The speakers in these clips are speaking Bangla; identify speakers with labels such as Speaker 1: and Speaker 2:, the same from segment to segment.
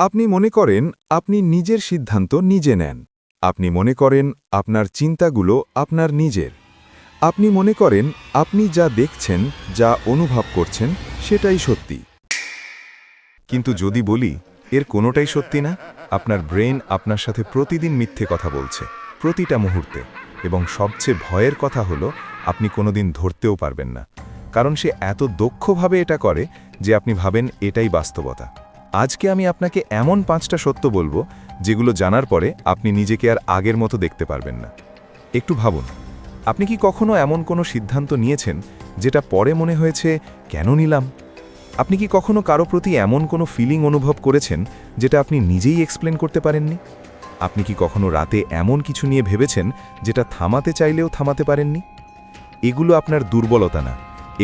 Speaker 1: আপনি মনে করেন আপনি নিজের সিদ্ধান্ত নিজে নেন। আপনি মনে করেন আপনার চিন্তাগুলো আপনার নিজের। আপনি মনে করেন আপনি যা দেখছেন, যা অনুভব করছেন, সেটাই সত্যি। কিন্তু যদি বলি এর কোনোটাই সত্যি না, আপনার ব্রেন আপনার সাথে প্রতিদিন মিথ্যে কথা বলছে, প্রতিটা মুহূর্তে। এবং সবচেয়ে ভয়ের কথা হলো আপনি কোনোদিন ধরতেও পারবেন না, কারণ সে এত দক্ষভাবে এটা করে যে আপনি ভাবেন এটাই বাস্তবতা। আজকে আমি আপনাকে এমন 5টা সত্য বলবো যেগুলো জানার পরে আপনি নিজেকে আর আগের মতো দেখতে পারবেন না। একটু ভাবুন, আপনি কি কখনো এমন কোনো সিদ্ধান্ত নিয়েছেন যেটা পরে মনে হয়েছে কেন নিলাম? আপনি কি কখনো কারো প্রতি এমন কোনো ফিলিং অনুভব করেছেন যেটা আপনি নিজেই এক্সপ্লেন করতে পারেননি? আপনি কি কখনো রাতে এমন কিছু নিয়ে ভেবেছেন যেটা থামাতে চাইলেও থামাতে পারেননি? এগুলো আপনার দুর্বলতা না,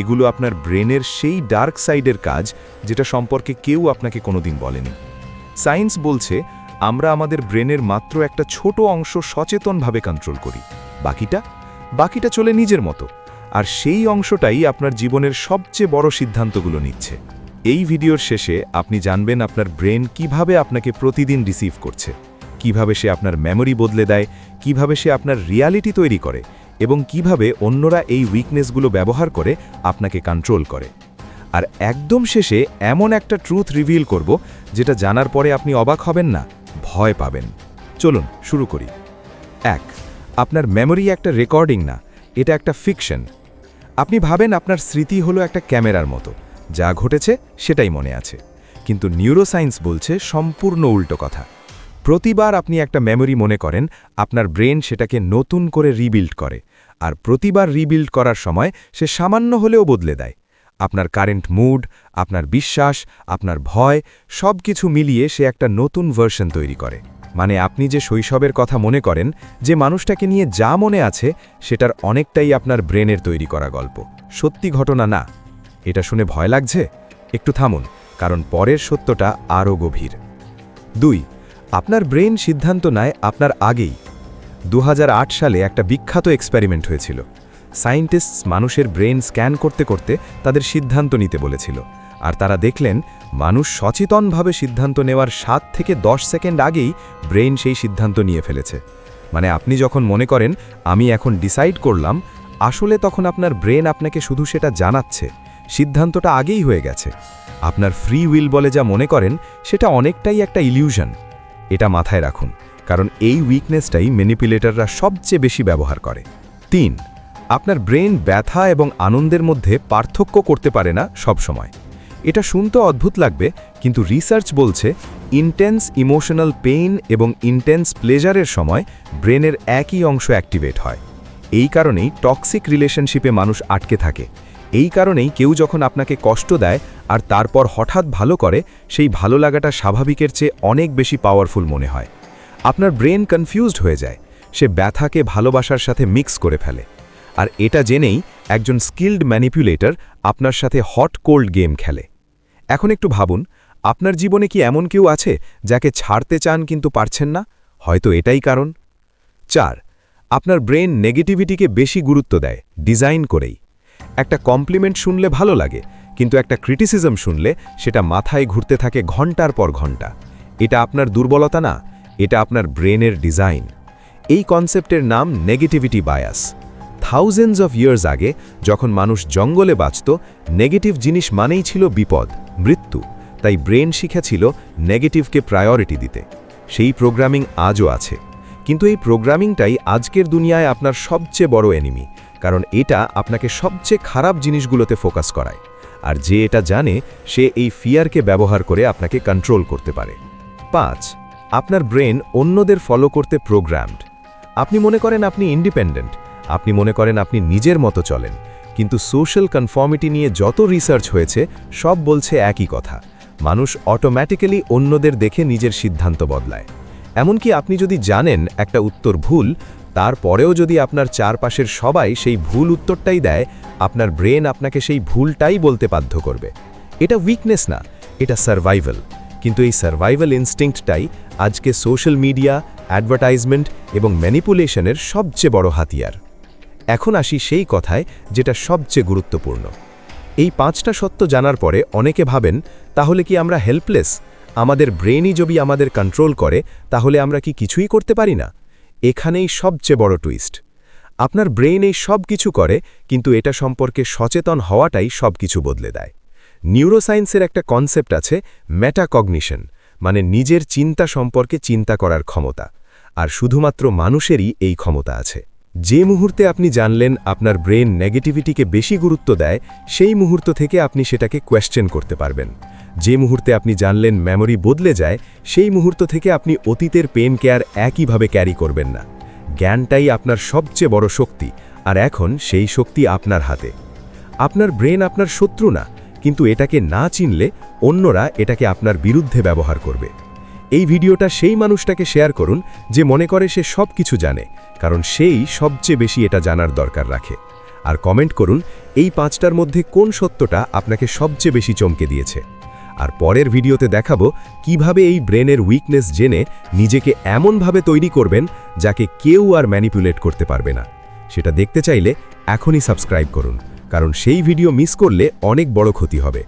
Speaker 1: এগুলো আপনার ব্রেনের সেই ডার্ক সাইডের কাজ যেটা সম্পর্কে কেউ আপনাকে কোনোদিন বলেনি। সায়েন্স বলছে আমরা আমাদের ব্রেনের মাত্র একটা ছোট অংশ সচেতনভাবে কন্ট্রোল করি, বাকিটা চলে নিজের মতো। আর সেই অংশটাই আপনার জীবনের সবচেয়ে বড় সিদ্ধান্তগুলো নিচ্ছে। এই ভিডিওর শেষে আপনি জানবেন আপনার ব্রেন কিভাবে আপনাকে প্রতিদিন রিসিভ করছে, কিভাবে সে আপনার মেমোরি বদলে দেয়, কিভাবে সে আপনার রিয়ালিটি তৈরি করে, এবং কিভাবে অন্যরা এই উইকনেসগুলো ব্যবহার করে আপনাকে কন্ট্রোল করে। আর একদম শেষে এমন একটা ট্রুথ রিভিল করব যেটা জানার পরে আপনি অবাক হবেন না, ভয় পাবেন। চলুন শুরু করি। 1. আপনার মেমোরি একটা রেকর্ডিং না, এটা একটা ফিকশন। আপনি ভাবেন আপনার স্মৃতি হলো একটা ক্যামেরার মতো, যা ঘটেছে সেটাই মনে আছে। কিন্তু নিউরোসায়েন্স বলছে সম্পূর্ণ উল্টো কথা। প্রতিবার আপনি একটা মেমোরি মনে করেন, আপনার ব্রেন সেটাকে নতুন করে রিবিল্ড করে, আর প্রতিবার রিবিল্ড করার সময় সে সামান্য হলেও বদলে দেয়। আপনার কারেন্ট মুড, আপনার বিশ্বাস, আপনার ভয়, সব কিছু মিলিয়ে সে একটা নতুন ভার্সন তৈরি করে। মানে আপনি যে শৈশবের কথা মনে করেন, যে মানুষটাকে নিয়ে যা মনে আছে, সেটার অনেকটাই আপনার ব্রেনের তৈরি করা গল্প, সত্যি ঘটনা না। এটা শুনে ভয় লাগছে? একটু থামুন, কারণ পরের সত্যটা আরও গভীর। 2. আপনার ব্রেন সিদ্ধান্ত নেয় আপনার আগেই। 2008 সালে একটা বিখ্যাত এক্সপেরিমেন্ট হয়েছিল। সায়েন্টিস্টস মানুষের ব্রেন স্ক্যান করতে করতে তাদের সিদ্ধান্ত নিতে বলেছিল, আর তারা দেখলেন মানুষ সচেতনভাবে সিদ্ধান্ত নেওয়ার 7 থেকে 10 সেকেন্ড আগেই ব্রেন সেই সিদ্ধান্ত নিয়ে ফেলেছে। মানে আপনি যখন মনে করেন আমি এখন ডিসাইড করলাম, আসলে তখন আপনার ব্রেন আপনাকে শুধু সেটা জানাচ্ছে, সিদ্ধান্তটা আগেই হয়ে গেছে। আপনার ফ্রি উইল বলে যা মনে করেন সেটা অনেকটাই একটা ইলিউশন। এটা মাথায় রাখুন, কারণ এই উইকনেসটাই ম্যানিপুলেটররা সবচেয়ে বেশি ব্যবহার করে। 3. আপনার ব্রেন ব্যথা এবং আনন্দের মধ্যে পার্থক্য করতে পারে না সব সময়। এটা শুনতে অদ্ভুত লাগবে, কিন্তু রিসার্চ বলছে ইন্টেন্স ইমোশনাল পেইন এবং ইন্টেন্স প্লেজারের সময় ব্রেনের একই অংশ অ্যাক্টিভেট হয়। এই কারণেই টক্সিক রিলেশনশিপে মানুষ আটকে থাকে। এই কারণেই কেউ যখন আপনাকে কষ্ট দেয় আর তারপর হঠাৎ ভালো করে, সেই ভালো লাগাটা স্বাভাবিকের চেয়ে অনেক বেশি পাওয়ারফুল মনে হয়। আপনার ব্রেন কনফিউজড হয়ে যায়, সে ব্যথাকে ভালোবাসার সাথে মিক্স করে ফেলে। আর এটা জেনেই একজন স্কিল্ড ম্যানিপুলেটর আপনার সাথে হট কোল্ড গেম খেলে। এখন একটু ভাবুন, আপনার জীবনে কি এমন কেউ আছে যাকে ছাড়তে চান কিন্তু পারছেন না? হয়তো এটাই কারণ। 4. আপনার ব্রেন নেগেটিভিটিকে বেশি গুরুত্ব দেয়, ডিজাইন করেই। একটা কমপ্লিমেন্ট শুনলে ভালো লাগে, কিন্তু একটা ক্রিটিসিজম শুনলে সেটা মাথায় ঘুরতে থাকে ঘন্টার পর ঘন্টা। এটা আপনার দুর্বলতা না, এটা আপনার ব্রেনের ডিজাইন। এই কনসেপ্টের নাম negativity bias. Thousands of years আগে যখন মানুষ জঙ্গলে বাঁচত, নেগেটিভ জিনিস মানেই ছিল বিপদ, মৃত্যু। তাই ব্রেন শিখেছিল নেগেটিভকে প্রায়োরিটি দিতে। সেই প্রোগ্রামিং আজও আছে, কিন্তু এই প্রোগ্রামিংটাই আজকের দুনিয়ায় আপনার সবচেয়ে বড় এনিমি, কারণ এটা আপনাকে সবচেয়ে খারাপ জিনিসগুলোতে ফোকাস করায়। আর যে এটা জানে, সে এই ফিয়ারকে ব্যবহার করে আপনাকে কন্ট্রোল করতে পারে। 5. আপনার ব্রেন অন্যদের ফলো করতে প্রোগ্রামড। আপনি মনে করেন আপনি ইন্ডিপেন্ডেন্ট, আপনি মনে করেন আপনি নিজের মতো চলেন, কিন্তু সোশ্যাল কনফর্মিটি নিয়ে যত রিসার্চ হয়েছে সব বলছে একই কথা। মানুষ অটোম্যাটিক্যালি অন্যদের দেখে নিজের সিদ্ধান্ত বদলায়। এমনকি আপনি যদি জানেন একটা উত্তর ভুল, তারপরেও যদি আপনার চারপাশের সবাই সেই ভুল উত্তরটাই দেয়, আপনার ব্রেন আপনাকে সেই ভুলটাই বলতে বাধ্য করবে। এটা উইকনেস না, এটা সার্ভাইভাল। কিন্তু এই সার্ভাইভাল ইনস্টিংক্টটাই আজকে সোশ্যাল মিডিয়া, অ্যাডভার্টাইজমেন্ট এবং ম্যানিপুলেশনের সবচেয়ে বড় হাতিয়ার। এখন আসি সেই কথায় যেটা সবচেয়ে গুরুত্বপূর্ণ। এই 5টা সত্য জানার পরে অনেকে ভাবেন, তাহলে কি আমরা হেল্পলেস?
Speaker 2: আমাদের ব্রেনই যদি আমাদের কন্ট্রোল করে তাহলে আমরা কি কিছুই করতে পারি না? এখানেই সবচেয়ে বড় টুইস্ট। আপনার ব্রেন এই সব কিছু করে, কিন্তু এটা সম্পর্কে সচেতন হওয়াটাই সব কিছু বদলে দেয়। নিউরোসায়েন্সের একটা কনসেপ্ট আছে, মেটাকগনিশন, মানে নিজের চিন্তা সম্পর্কে চিন্তা করার ক্ষমতা। আর শুধুমাত্র মানুষেরই এই ক্ষমতা আছে। যে মুহূর্তে আপনি জানলেন আপনার ব্রেন নেগেটিভিটিকে বেশি গুরুত্ব দেয়, সেই মুহূর্ত থেকে আপনি সেটাকে কোয়েশ্চেন করতে পারবেন। যে মুহূর্তে আপনি জানলেন মেমোরি বদলে যায়, সেই মুহূর্ত থেকে আপনি অতীতের পেন কেয়ার একইভাবে ক্যারি করবেন না। জ্ঞানটাই আপনার সবচেয়ে বড় শক্তি, আর এখন সেই শক্তি আপনার হাতে। আপনার ব্রেন আপনার শত্রু না, কিন্তু এটাকে না চিনলে অন্যরা এটাকে আপনার বিরুদ্ধে ব্যবহার করবে। এই ভিডিওটা সেই মানুষটাকে শেয়ার করুন যে মনে করে সে সব কিছু জানে, কারণ সেই সবচেয়ে বেশি এটা জানার দরকার রাখে। আর কমেন্ট করুন এই 5টার মধ্যে কোন সত্যটা আপনাকে সবচেয়ে বেশি চমকে দিয়েছে। আর পরের ভিডিওতে দেখাবো কিভাবে এই ব্রেনের উইকনেস জেনে নিজেকে এমনভাবে তৈরি করবেন যাকে কেউ আর ম্যানিপুলেট করতে পারবে না। সেটা দেখতে চাইলে এখনই সাবস্ক্রাইব করুন, কারণ সেই ভিডিও মিস করলে অনেক বড় ক্ষতি হবে।